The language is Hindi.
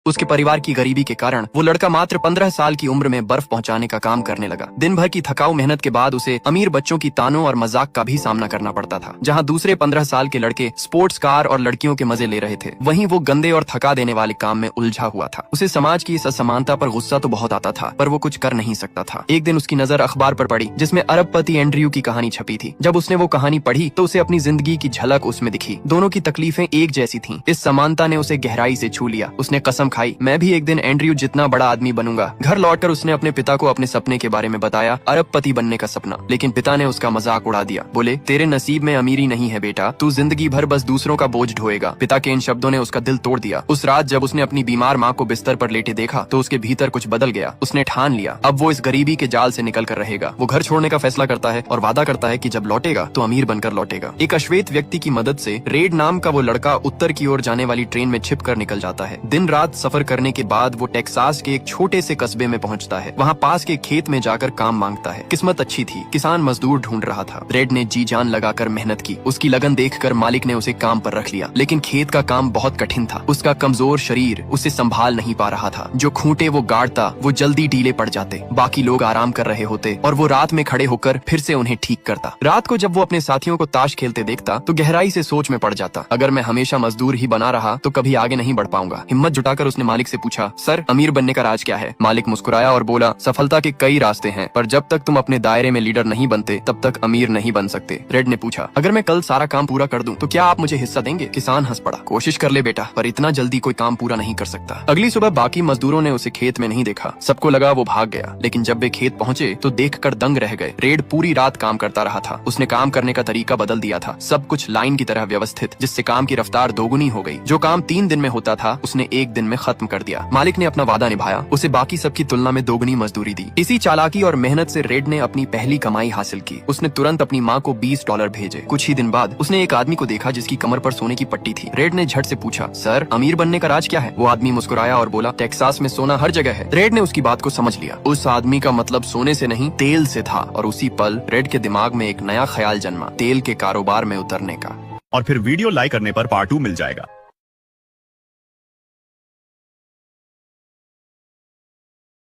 उसके परिवार की गरीबी के कारण वो लड़का मात्र 15 साल की उम्र में बर्फ पहुंचाने का काम करने लगा। दिन भर की थकाऊ मेहनत के बाद उसे अमीर बच्चों की तानों और मजाक का भी सामना करना पड़ता था। जहाँ दूसरे 15 साल के लड़के स्पोर्ट्स कार और लड़कियों के मजे ले रहे थे, वहीं वो गंदे और थका देने वाले काम में उलझा हुआ था। उसे समाज की इस असमानता पर गुस्सा तो बहुत आता था, पर वो कुछ कर नहीं सकता था। एक दिन उसकी नजर अखबार पर पड़ी जिसमें अरबपति एंड्रयू की कहानी छपी थी। जब उसने वो कहानी पढ़ी तो उसे अपनी जिंदगी की झलक उसमें दिखी। दोनों की तकलीफें एक जैसी थीं। इस समानता ने उसे गहराई से छू लिया। उसने कसम खाई, मैं भी एक दिन एंड्रयू जितना बड़ा आदमी बनूंगा। घर लौटकर उसने अपने पिता को अपने सपने के बारे में बताया, अरबपति बनने का सपना। लेकिन पिता ने उसका मजाक उड़ा दिया। बोले, तेरे नसीब में अमीरी नहीं है बेटा, तू जिंदगी भर बस दूसरों का बोझ ढोएगा। पिता के इन शब्दों ने उसका दिल तोड़ दिया। उस रात जब उसने अपनी बीमार माँ को बिस्तर पर लेटे देखा तो उसके भीतर कुछ बदल गया। उसने ठान लिया, अब वो इस गरीबी के जाल से निकल कर रहेगा। वो घर छोड़ने का फैसला करता है और वादा करता है कि जब लौटेगा तो अमीर बनकर लौटेगा। एक अश्वेत व्यक्ति की मदद से रेड नाम का वो लड़का उत्तर की ओर जाने वाली ट्रेन में छिप कर निकल जाता है। दिन रात सफर करने के बाद वो टेक्सास के एक छोटे से कस्बे में पहुंचता है। वहाँ पास के खेत में जाकर काम मांगता है। किस्मत अच्छी थी, किसान मजदूर ढूंढ रहा था। रेड ने जी जान लगाकर मेहनत की। उसकी लगन देखकर मालिक ने उसे काम पर रख लिया। लेकिन खेत का काम बहुत कठिन था। उसका कमजोर शरीर उसे संभाल नहीं पा रहा था। जो खूंटे वो गाड़ता वो जल्दी ढीले पड़ जाते। बाकी लोग आराम कर रहे होते और वो रात में खड़े होकर फिर से उन्हें ठीक करता। रात को जब वो अपने साथियों को ताश खेलते देखता तो गहराई से सोच में पड़ जाता, अगर मैं हमेशा मजदूर ही बना रहा तो कभी आगे नहीं बढ़ पाऊंगा। हिम्मत जुटाकर उसने मालिक से पूछा, सर, अमीर बनने का राज क्या है? मालिक मुस्कुराया और बोला, सफलता के कई रास्ते हैं, पर जब तक तुम अपने दायरे में लीडर नहीं बनते तब तक अमीर नहीं बन सकते। रेड ने पूछा, अगर मैं कल सारा काम पूरा कर दूं तो क्या आप मुझे हिस्सा देंगे? किसान हंस पड़ा। कोशिश कर ले बेटा, पर इतना जल्दी कोई काम पूरा नहीं कर सकता। अगली सुबह बाकी मजदूरों ने उसे खेत में नहीं देखा। सबको लगा वो भाग गया, लेकिन जब वे खेत पहुंचे तो देखकर दंग रह गए। रेड पूरी रात काम करता रहा था। उसने काम करने का तरीका बदल दिया था। सब कुछ लाइन की तरह व्यवस्थित, जिससे काम की रफ्तार दोगुनी हो गई। जो काम 3 दिन में होता था उसने 1 दिन में खत्म कर दिया। मालिक ने अपना वादा निभाया, उसे बाकी सबकी तुलना में दोगुनी मजदूरी दी। इसी चालाकी और मेहनत से रेड ने अपनी पहली कमाई हासिल की। उसने तुरंत अपनी माँ को $20 भेजे। कुछ ही दिन बाद उसने एक आदमी को देखा जिसकी कमर पर सोने की पट्टी थी। रेड ने झट से पूछा, सर, अमीर बनने का राज क्या है? वो आदमी मुस्कुराया और बोला, टेक्सास में सोना हर जगह है। रेड ने उसकी बात को समझ लिया। उस आदमी का मतलब सोने से नहीं, तेल से था। और उसी पल रेड के दिमाग में एक नया ख्याल जन्मा, तेल के कारोबार में उतरने का। और फिर वीडियो लाइक करने पर पार्ट 2 मिल जाएगा।